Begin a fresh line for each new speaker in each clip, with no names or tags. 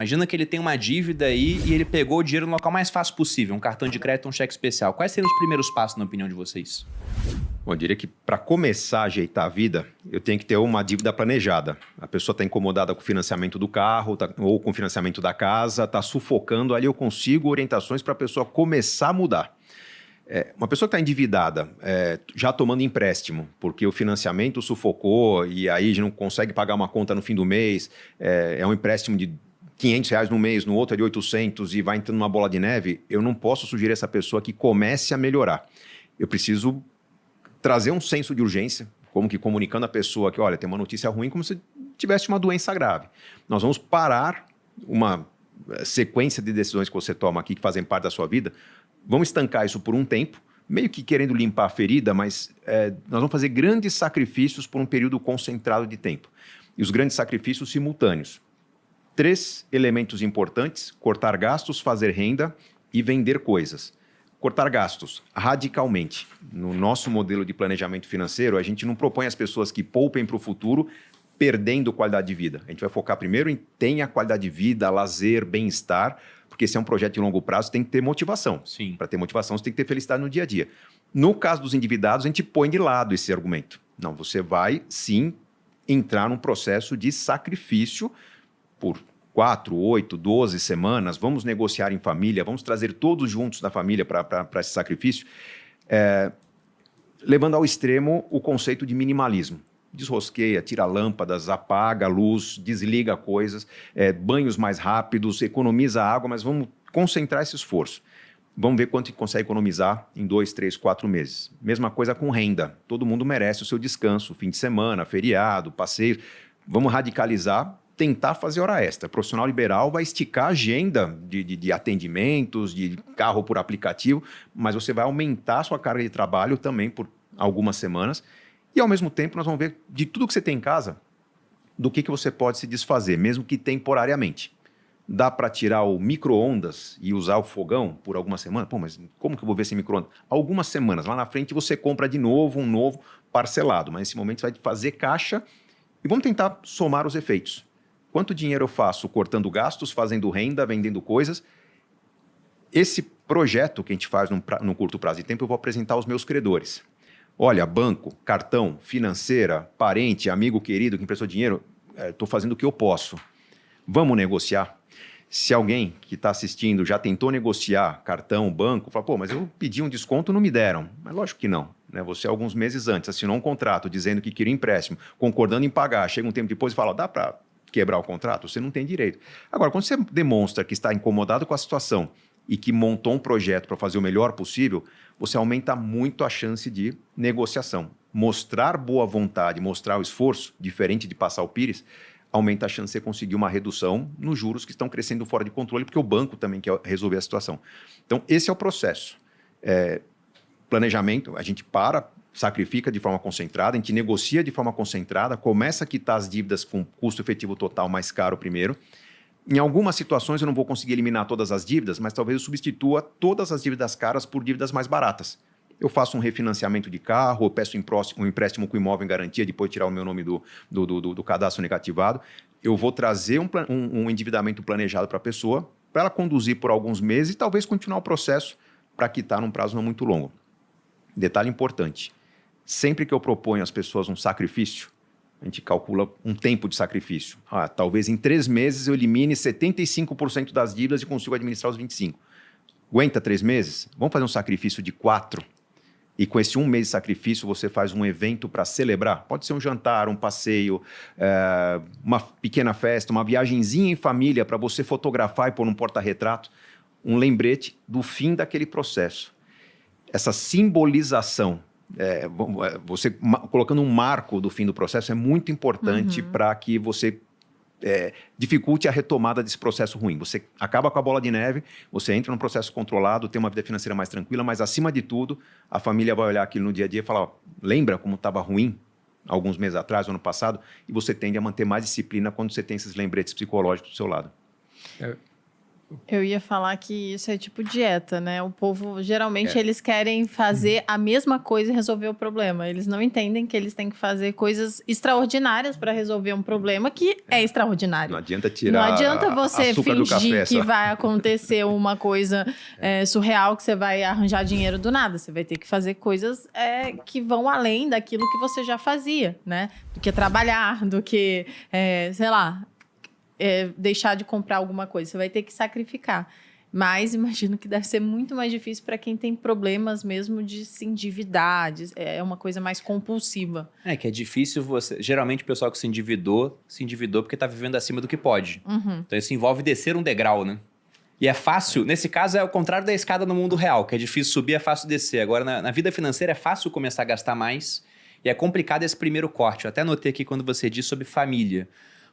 Imagina que ele tem uma dívida aí e ele pegou o dinheiro no local mais fácil possível, um cartão de crédito, um cheque especial. Quais seriam os primeiros passos, na opinião de vocês?
Bom, eu diria que para começar a ajeitar a vida, eu tenho que ter uma dívida planejada. A pessoa está incomodada com o financiamento do carro ou com o financiamento da casa, está sufocando, ali eu consigo orientações para a pessoa começar a mudar. Uma pessoa que está endividada, já tomando empréstimo, porque o financiamento sufocou e aí não consegue pagar uma conta no fim do mês, é um empréstimo de R$500 no mês, no outro é de 800 e vai entrando numa bola de neve, eu não posso sugerir a essa pessoa que comece a melhorar. Eu preciso trazer um senso de urgência, como que comunicando a pessoa que, olha, tem uma notícia ruim, como se tivesse uma doença grave. Nós vamos parar uma sequência de decisões que você toma aqui, que fazem parte da sua vida, vamos estancar isso por um tempo, meio que querendo limpar a ferida, mas nós vamos fazer grandes sacrifícios por um período concentrado de tempo. E os grandes sacrifícios simultâneos. 3 elementos importantes: cortar gastos, fazer renda e vender coisas. Cortar gastos radicalmente. No nosso modelo de planejamento financeiro, a gente não propõe às pessoas que poupem para o futuro perdendo qualidade de vida. A gente vai focar primeiro em tenha qualidade de vida, lazer, bem-estar, porque esse é um projeto de longo prazo, tem que ter motivação.
Sim.
Para ter motivação, você tem que ter felicidade no dia a dia. No caso dos endividados, a gente põe de lado esse argumento. Não, você vai, sim, entrar num processo de sacrifício por 4, 8, 12 semanas, vamos negociar em família, vamos trazer todos juntos da família para esse sacrifício, levando ao extremo o conceito de minimalismo. Desrosqueia, tira lâmpadas, apaga a luz, desliga coisas, banhos mais rápidos, economiza água, mas vamos concentrar esse esforço. Vamos ver quanto consegue economizar em 2, 3, 4 meses. Mesma coisa com renda. Todo mundo merece o seu descanso, fim de semana, feriado, passeio. Vamos radicalizar, tentar fazer hora extra. O profissional liberal vai esticar a agenda de atendimentos, de carro por aplicativo, mas você vai aumentar a sua carga de trabalho também por algumas semanas. E, ao mesmo tempo, nós vamos ver de tudo que você tem em casa, do que você pode se desfazer, mesmo que temporariamente. Dá para tirar o micro-ondas e usar o fogão por algumas semanas? Pô, mas como que eu vou ver esse micro-ondas? Algumas semanas. Lá na frente você compra de novo um novo parcelado, mas nesse momento você vai fazer caixa e vamos tentar somar os efeitos. Quanto dinheiro eu faço cortando gastos, fazendo renda, vendendo coisas? Esse projeto que a gente faz num curto prazo de tempo, eu vou apresentar aos meus credores. Olha, banco, cartão, financeira, parente, amigo querido que emprestou dinheiro, estou fazendo o que eu posso. Vamos negociar? Se alguém que está assistindo já tentou negociar cartão, banco, fala, pô, mas eu pedi um desconto e não me deram. Mas lógico que não. Né? Você, alguns meses antes, assinou um contrato dizendo que queria empréstimo, concordando em pagar, chega um tempo depois e fala, dá para quebrar o contrato? Você não tem direito. Agora, quando você demonstra que está incomodado com a situação e que montou um projeto para fazer o melhor possível, você aumenta muito a chance de negociação. Mostrar boa vontade, mostrar o esforço, diferente de passar o pires, aumenta a chance de você conseguir uma redução nos juros que estão crescendo fora de controle, porque o banco também quer resolver a situação. Então, esse é o processo. Planejamento, a gente sacrifica de forma concentrada, a gente negocia de forma concentrada, começa a quitar as dívidas com custo efetivo total mais caro primeiro. Em algumas situações eu não vou conseguir eliminar todas as dívidas, mas talvez eu substitua todas as dívidas caras por dívidas mais baratas. Eu faço um refinanciamento de carro, eu peço um empréstimo com imóvel em garantia, depois tirar o meu nome do cadastro negativado. Eu vou trazer um endividamento planejado para a pessoa, para ela conduzir por alguns meses e talvez continuar o processo para quitar num prazo não muito longo. Detalhe importante, sempre que eu proponho às pessoas um sacrifício, a gente calcula um tempo de sacrifício. Talvez em 3 meses eu elimine 75% das dívidas e consigo administrar os 25%. Aguenta 3 meses? Vamos fazer um sacrifício de 4. E com esse 1 mês de sacrifício você faz um evento para celebrar. Pode ser um jantar, um passeio, uma pequena festa, uma viagenzinha em família para você fotografar e pôr num porta-retrato. Um lembrete do fim daquele processo. Essa simbolização, você colocando um marco do fim do processo é muito importante para que você dificulte a retomada desse processo ruim. Você acaba com a bola de neve, você entra num processo controlado, tem uma vida financeira mais tranquila, mas acima de tudo, a família vai olhar aquilo no dia a dia e falar, lembra como estava ruim alguns meses atrás, ano passado? E você tende a manter mais disciplina quando você tem esses lembretes psicológicos do seu lado.
Eu ia falar que isso é tipo dieta, né? O povo, geralmente, eles querem fazer a mesma coisa e resolver o problema. Eles não entendem que eles têm que fazer coisas extraordinárias para resolver um problema que é extraordinário.
Não adianta tirar
Não adianta você
açúcar do
fingir
café,
que
só.
vai acontecer uma coisa surreal, que você vai arranjar dinheiro do nada. Você vai ter que fazer coisas que vão além daquilo que você já fazia, né? Do que trabalhar, do que, sei lá... deixar de comprar alguma coisa, você vai ter que sacrificar. Mas imagino que deve ser muito mais difícil para quem tem problemas mesmo de se endividar, é uma coisa mais compulsiva.
Que é difícil você... Geralmente o pessoal que se endividou porque está vivendo acima do que pode. Então isso envolve descer um degrau, né? E é fácil, nesse caso é o contrário da escada no mundo real, que é difícil subir, é fácil descer. Agora na vida financeira é fácil começar a gastar mais e é complicado esse primeiro corte. Eu até notei aqui quando você disse sobre família.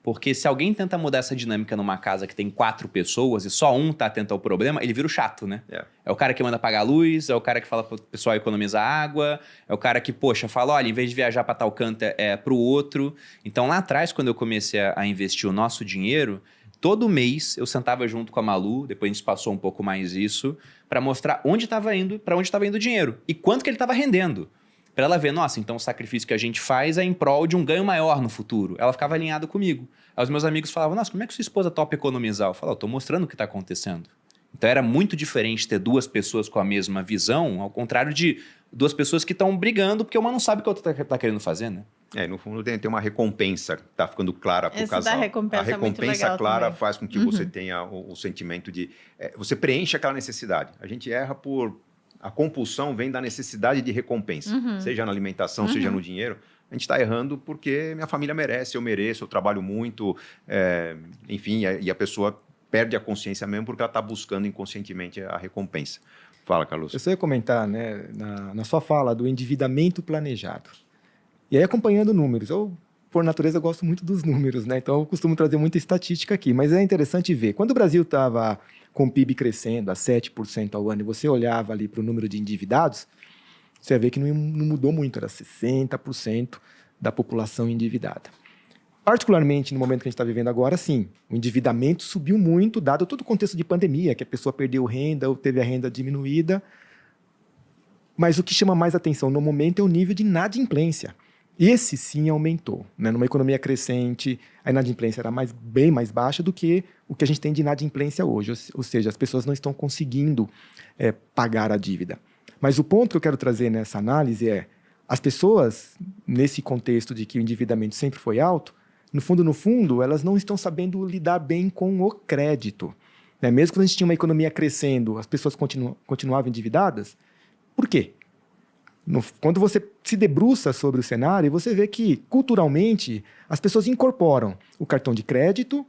Porque se alguém tenta mudar essa dinâmica numa casa que tem 4 pessoas e só um tá atento ao problema, ele vira o chato, né? É o cara que manda pagar a luz, é o cara que fala pro pessoal economizar água, é o cara que, poxa, fala, olha, em vez de viajar para tal canto, pro outro. Então, lá atrás, quando eu comecei a investir o nosso dinheiro, todo mês eu sentava junto com a Malu, depois a gente passou um pouco mais isso, para mostrar onde estava indo, para onde estava indo o dinheiro e quanto que ele estava rendendo. Para ela ver, nossa, então o sacrifício que a gente faz é em prol de um ganho maior no futuro. Ela ficava alinhada comigo. Aí os meus amigos falavam, nossa, como é que sua esposa topa economizar? Eu falava, eu tô mostrando o que está acontecendo. Então era muito diferente ter 2 pessoas com a mesma visão, ao contrário de 2 pessoas que estão brigando porque uma não sabe o que a outra tá querendo fazer, né?
No fundo tem uma recompensa que tá ficando clara para o casal.
Da recompensa
a recompensa clara
também.
faz com que você tenha o sentimento de... você preenche aquela necessidade. A gente erra por... A compulsão vem da necessidade de recompensa, seja na alimentação, seja no dinheiro. A gente está errando porque minha família merece, eu mereço, eu trabalho muito, enfim, e a pessoa perde a consciência mesmo porque ela está buscando inconscientemente a recompensa. Fala, Carlos.
Eu só ia comentar, né, na sua fala do endividamento planejado. E aí, acompanhando números, eu, por natureza, gosto muito dos números, né? Então, eu costumo trazer muita estatística aqui, mas é interessante ver. Quando o Brasil estava com o PIB crescendo a 7% ao ano, e você olhava ali para o número de endividados, você ia ver que não mudou muito, era 60% da população endividada. Particularmente no momento que a gente está vivendo agora, sim, o endividamento subiu muito, dado todo o contexto de pandemia, que a pessoa perdeu renda ou teve a renda diminuída. Mas o que chama mais atenção no momento é o nível de inadimplência. Esse sim aumentou, né? Numa economia crescente, a inadimplência era bem mais baixa do que o que a gente tem de inadimplência hoje. Ou seja, as pessoas não estão conseguindo pagar a dívida. Mas o ponto que eu quero trazer nessa análise é, as pessoas, nesse contexto de que o endividamento sempre foi alto, no fundo, elas não estão sabendo lidar bem com o crédito. Né? Mesmo quando a gente tinha uma economia crescendo, as pessoas continuavam endividadas. Por quê? Quando você se debruça sobre o cenário, você vê que, culturalmente, as pessoas incorporam o cartão de crédito,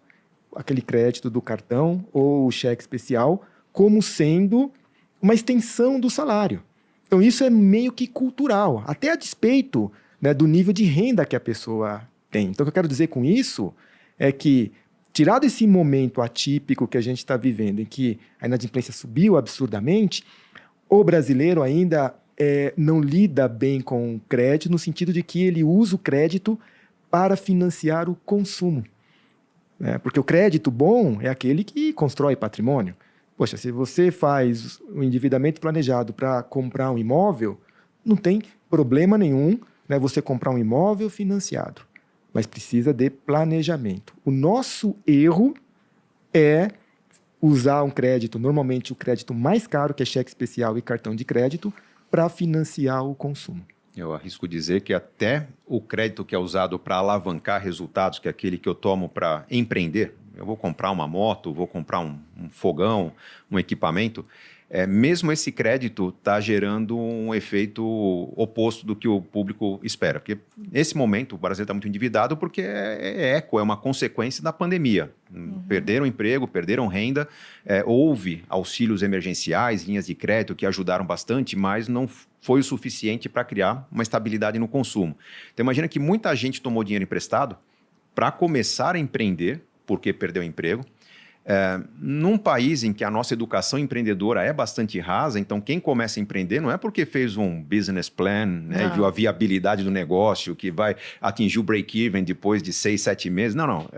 aquele crédito do cartão ou o cheque especial, como sendo uma extensão do salário. Então, isso é meio que cultural, até a despeito, né, do nível de renda que a pessoa tem. Então, o que eu quero dizer com isso é que, tirado esse momento atípico que a gente está vivendo, em que a inadimplência subiu absurdamente, o brasileiro ainda não lida bem com o crédito, no sentido de que ele usa o crédito para financiar o consumo. Né? Porque o crédito bom é aquele que constrói patrimônio. Poxa, se você faz o endividamento planejado para comprar um imóvel, não tem problema nenhum, né, você comprar um imóvel financiado, mas precisa de planejamento. O nosso erro é usar um crédito, normalmente o crédito mais caro, que é cheque especial e cartão de crédito, para financiar o consumo.
Eu arrisco dizer que até o crédito que é usado para alavancar resultados, que é aquele que eu tomo para empreender, eu vou comprar uma moto, vou comprar um fogão, um equipamento, mesmo esse crédito está gerando um efeito oposto do que o público espera. Porque nesse momento o Brasil está muito endividado porque é uma consequência da pandemia. Perderam emprego, perderam renda, houve auxílios emergenciais, linhas de crédito que ajudaram bastante, mas não foi o suficiente para criar uma estabilidade no consumo. Então imagina que muita gente tomou dinheiro emprestado para começar a empreender, porque perdeu o emprego, Num país em que a nossa educação empreendedora é bastante rasa, então quem começa a empreender não é porque fez um business plan, né, viu a viabilidade do negócio, que vai atingir o break-even depois de 6, 7 meses. Não.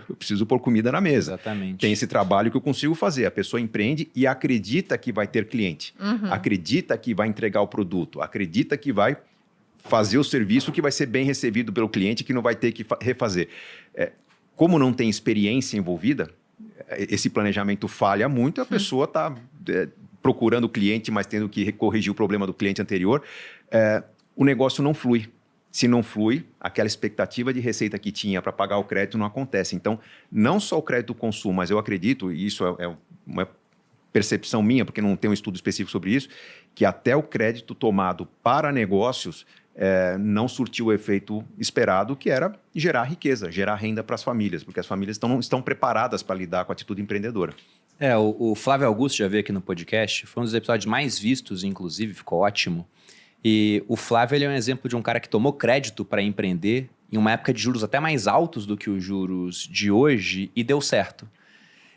Eu preciso pôr comida na mesa.
Exatamente.
Tem esse trabalho que eu consigo fazer. A pessoa empreende e acredita que vai ter cliente. Acredita que vai entregar o produto. Acredita que vai fazer o serviço que vai ser bem recebido pelo cliente, que não vai ter que refazer. Como não tem experiência envolvida, esse planejamento falha muito, a pessoa está procurando o cliente, mas tendo que corrigir o problema do cliente anterior. O negócio não flui. Se não flui, aquela expectativa de receita que tinha para pagar o crédito não acontece. Então, não só o crédito consumo, mas eu acredito, e isso é uma percepção minha, porque não tem um estudo específico sobre isso, que até o crédito tomado para negócios não surtiu o efeito esperado, que era gerar riqueza, gerar renda para as famílias, porque as famílias não estão preparadas para lidar com a atitude empreendedora.
O Flávio Augusto já veio aqui no podcast, foi um dos episódios mais vistos, inclusive, ficou ótimo. E o Flávio ele é um exemplo de um cara que tomou crédito para empreender em uma época de juros até mais altos do que os juros de hoje e deu certo.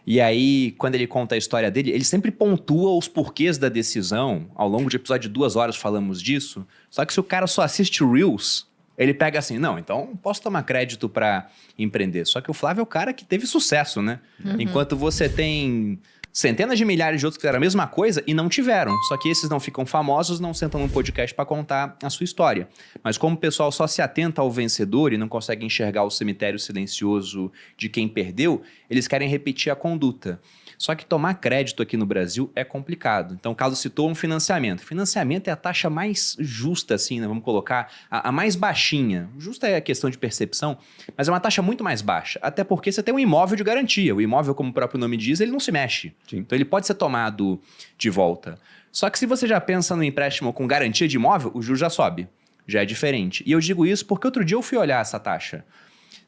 E aí, quando ele conta a história dele, ele sempre pontua os porquês da decisão. Ao longo de episódio de 2 horas falamos disso. Só que se o cara só assiste Reels, ele pega assim, não, então posso tomar crédito para empreender. Só que o Flávio é o cara que teve sucesso, né? Enquanto você tem centenas de milhares de outros que fizeram a mesma coisa e não tiveram. Só que esses não ficam famosos, não sentam num podcast para contar a sua história. Mas como o pessoal só se atenta ao vencedor e não consegue enxergar o cemitério silencioso de quem perdeu, eles querem repetir a conduta. Só que tomar crédito aqui no Brasil é complicado. Então, o Carlos citou um financiamento. Financiamento é a taxa mais justa, assim, né? Vamos colocar a mais baixinha. Justa é a questão de percepção, mas é uma taxa muito mais baixa. Até porque você tem um imóvel de garantia. O imóvel, como o próprio nome diz, ele não se mexe.
Sim.
Então, ele pode ser tomado de volta. Só que se você já pensa no empréstimo com garantia de imóvel, o juros já sobe. Já é diferente. E eu digo isso porque outro dia eu fui olhar essa taxa.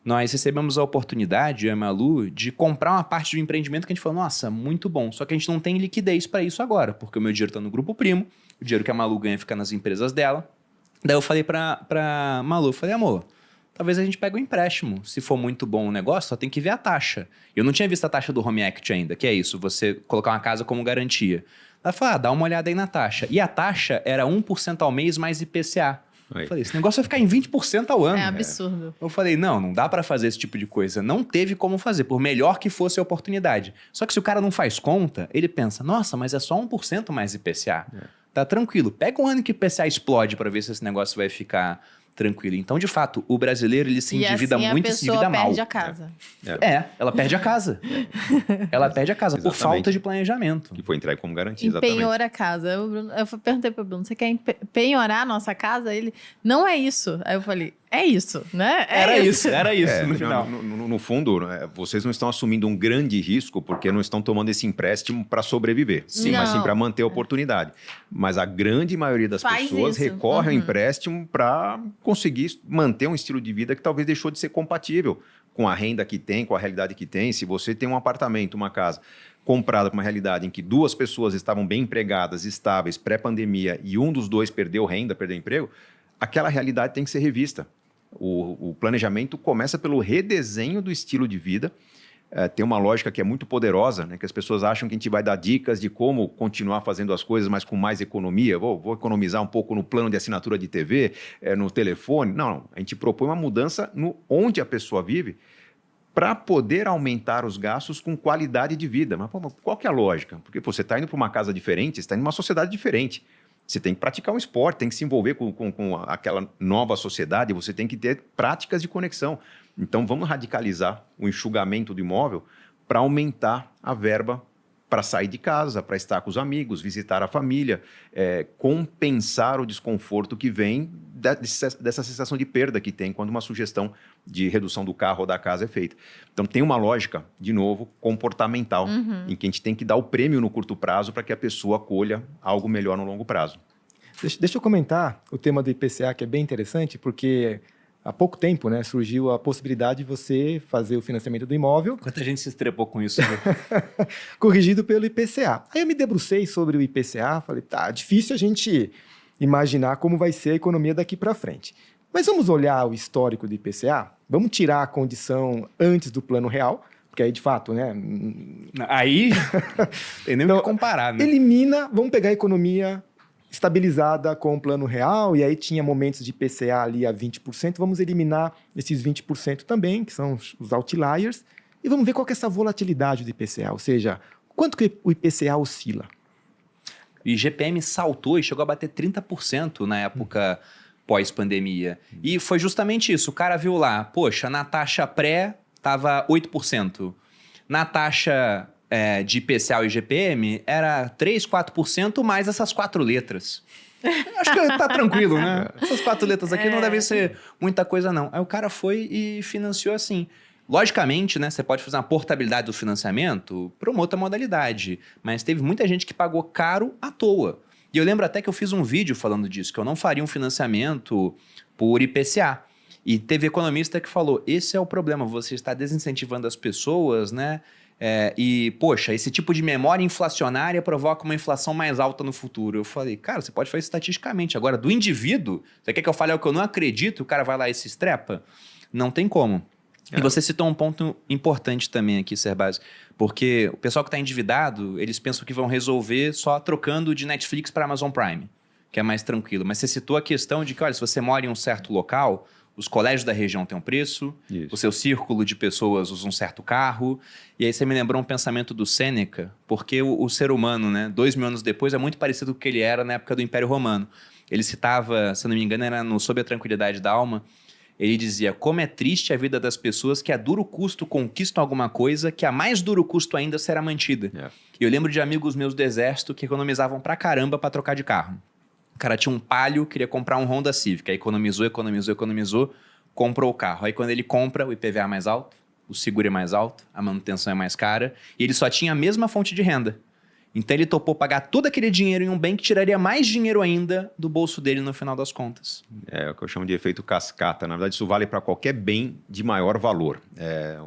Nós recebemos a oportunidade, eu e a Malu, de comprar uma parte do empreendimento que a gente falou, nossa, muito bom. Só que a gente não tem liquidez para isso agora, porque o meu dinheiro está no Grupo Primo, o dinheiro que a Malu ganha fica nas empresas dela. Daí eu falei pra Malu, falei, amor, talvez a gente pegue um empréstimo. Se for muito bom o negócio, só tem que ver a taxa. Eu não tinha visto a taxa do Home Equity ainda, que é isso, você colocar uma casa como garantia. Ela falou, dá uma olhada aí na taxa. E a taxa era 1% ao mês mais IPCA. Eu falei, esse negócio vai ficar em 20% ao ano.
É absurdo.
Eu falei, não dá pra fazer esse tipo de coisa. Não teve como fazer, por melhor que fosse a oportunidade. Só que se o cara não faz conta, ele pensa, nossa, mas é só 1% mais IPCA. Tá tranquilo. Pega um ano que o IPCA explode pra ver se esse negócio vai ficar tranquilo. Então, de fato, o brasileiro, ele se endivida
assim
muito e se endivida mal.
A pessoa perde a casa.
Ela perde a casa. Ela perde a casa por falta de planejamento.
Que foi entregue como garantia, exatamente.
Empenhor a casa. Eu perguntei pro Bruno, você quer penhorar a nossa casa? Ele, não é isso. Aí eu falei, é isso, né?
Era isso no final.
No fundo, vocês não estão assumindo um grande risco porque não estão tomando esse empréstimo para sobreviver. Sim, mas sim para manter a oportunidade. Mas a grande maioria das pessoas recorre ao empréstimo para conseguir manter um estilo de vida que talvez deixou de ser compatível com a renda que tem, com a realidade que tem. Se você tem um apartamento, uma casa comprada com uma realidade em que 2 pessoas estavam bem empregadas, estáveis, pré-pandemia, e um dos 2 perdeu renda, perdeu emprego, aquela realidade tem que ser revista. O planejamento começa pelo redesenho do estilo de vida. Tem uma lógica que é muito poderosa, né? Que as pessoas acham que a gente vai dar dicas de como continuar fazendo as coisas, mas com mais economia. Vou economizar um pouco no plano de assinatura de TV, no telefone. Não, a gente propõe uma mudança no onde a pessoa vive para poder aumentar os gastos com qualidade de vida. Mas qual que é a lógica? Porque você está indo para uma casa diferente, você está indo para uma sociedade diferente. Você tem que praticar um esporte, tem que se envolver com aquela nova sociedade, você tem que ter práticas de conexão. Então, vamos radicalizar o enxugamento do imóvel para aumentar a verba para sair de casa, para estar com os amigos, visitar a família, compensar o desconforto que vem dessa sensação de perda que tem quando uma sugestão de redução do carro ou da casa é feita. Então, tem uma lógica, de novo, comportamental, em que a gente tem que dar o prêmio no curto prazo para que a pessoa colha algo melhor no longo prazo.
Deixa eu comentar o tema do IPCA, que é bem interessante, porque há pouco tempo, né, surgiu a possibilidade de você fazer o financiamento do imóvel.
Quanta gente se estrepou com isso, né?
Corrigido pelo IPCA. Aí eu me debrucei sobre o IPCA, falei, difícil a gente imaginar como vai ser a economia daqui para frente. Mas vamos olhar o histórico do IPCA? Vamos tirar a condição antes do Plano Real, porque aí de fato, né?
Aí, tem nem o
Então,
que comparar, né?
Elimina, vamos pegar a economia estabilizada com o plano real, e aí tinha momentos de IPCA ali a 20%, vamos eliminar esses 20% também, que são os outliers, e vamos ver qual que é essa volatilidade do IPCA, ou seja, quanto que o IPCA oscila.
E GPM saltou e chegou a bater 30% na época pós-pandemia. E foi justamente isso. O cara viu lá, poxa, na taxa pré estava 8%. Na taxa de IPCA e GPM era 3%, 4% mais essas 4 letras. Acho que tá tranquilo, né? Essas 4 letras aqui não devem ser muita coisa, não. Aí o cara foi e financiou assim. Logicamente, né, você pode fazer uma portabilidade do financiamento para uma outra modalidade, mas teve muita gente que pagou caro à toa. E eu lembro até que eu fiz um vídeo falando disso, que eu não faria um financiamento por IPCA. E teve economista que falou, esse é o problema, você está desincentivando as pessoas, né? E, poxa, esse tipo de memória inflacionária provoca uma inflação mais alta no futuro. Eu falei, cara, você pode fazer estatisticamente. Agora, do indivíduo, você quer que eu fale algo que eu não acredito, o cara vai lá e se estrepa? Não tem como. E você citou um ponto importante também aqui, Serbasi, porque o pessoal que está endividado, eles pensam que vão resolver só trocando de Netflix para Amazon Prime, que é mais tranquilo. Mas você citou a questão de que, olha, se você mora em um certo local, os colégios da região têm um preço, o seu círculo de pessoas usa um certo carro, e aí você me lembrou um pensamento do Sêneca, porque o ser humano, né, 2000 anos depois, é muito parecido com o que ele era na época do Império Romano. Ele citava, se não me engano, era no Sobre a Tranquilidade da Alma. Ele dizia, como é triste a vida das pessoas que a duro custo conquistam alguma coisa que a mais duro custo ainda será mantida. E eu lembro de amigos meus do exército que economizavam pra caramba pra trocar de carro. O cara tinha um Palio, queria comprar um Honda Civic. Aí economizou, comprou o carro. Aí quando ele compra, o IPVA é mais alto, o seguro é mais alto, a manutenção é mais cara, e ele só tinha a mesma fonte de renda. Então ele topou pagar todo aquele dinheiro em um bem que tiraria mais dinheiro ainda do bolso dele no final das contas.
É o que eu chamo de efeito cascata. Na verdade, isso vale para qualquer bem de maior valor.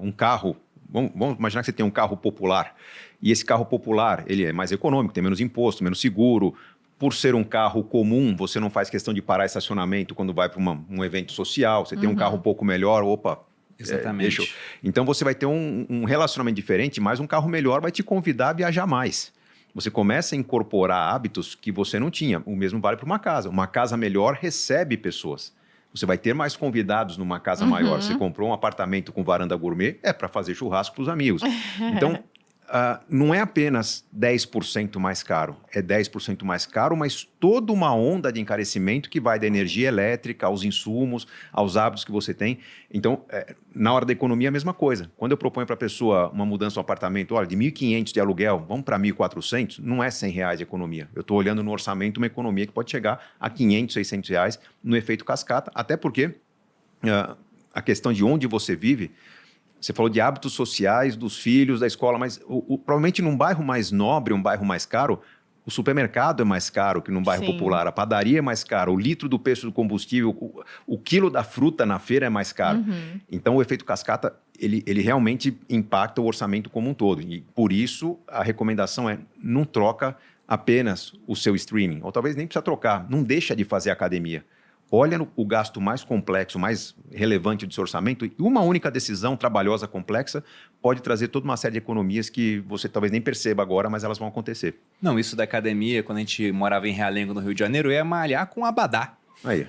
Um carro, vamos imaginar que você tem um carro popular, e esse carro popular ele é mais econômico, tem menos imposto, menos seguro. Por ser um carro comum, você não faz questão de parar estacionamento quando vai para um evento social. Você tem um carro um pouco melhor, opa...
Exatamente.
Então você vai ter um relacionamento diferente, mas um carro melhor vai te convidar a viajar mais. Você começa a incorporar hábitos que você não tinha. O mesmo vale para uma casa. Uma casa melhor recebe pessoas. Você vai ter mais convidados numa casa maior. Você comprou um apartamento com varanda gourmet, é para fazer churrasco para os amigos. Então, não é apenas 10% mais caro. É 10% mais caro, mas toda uma onda de encarecimento que vai da energia elétrica, aos insumos, aos hábitos que você tem. Então, na hora da economia, a mesma coisa. Quando eu proponho para a pessoa uma mudança no apartamento, olha, de 1.500 de aluguel, vamos para 1.400, não é R$100 de economia. Eu estou olhando no orçamento uma economia que pode chegar a R$500, R$600 no efeito cascata, até porque a questão de onde você vive. Você falou de hábitos sociais, dos filhos, da escola, mas provavelmente num bairro mais nobre, um bairro mais caro, o supermercado é mais caro que num bairro popular, a padaria é mais caro, o litro do preço do combustível, o quilo da fruta na feira é mais caro. Então, o efeito cascata, ele realmente impacta o orçamento como um todo. E, por isso, a recomendação é não troca apenas o seu streaming, ou talvez nem precisa trocar, não deixa de fazer academia. Olha o gasto mais complexo, mais relevante do seu orçamento, e uma única decisão trabalhosa, complexa, pode trazer toda uma série de economias que você talvez nem perceba agora, mas elas vão acontecer.
Não, isso da academia, quando a gente morava em Realengo, no Rio de Janeiro, eu ia malhar com abadá.
Aí.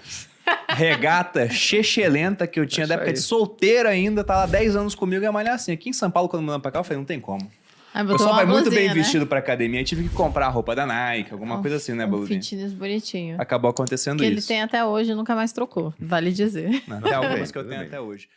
Regata chechelenta que eu tinha da época de solteiro ainda, tá lá 10 anos comigo, ia malhar assim. Aqui em São Paulo, quando mudamos pra cá, eu falei, não tem como. O pessoal vai muito bem vestido pra academia. Eu tive que comprar a roupa da Nike, alguma coisa assim, né, Blusinha?
Fitness bonitinho.
Acabou acontecendo
Que
isso.
ele tem até hoje, nunca mais trocou, vale dizer.
Até algumas que eu tenho até hoje.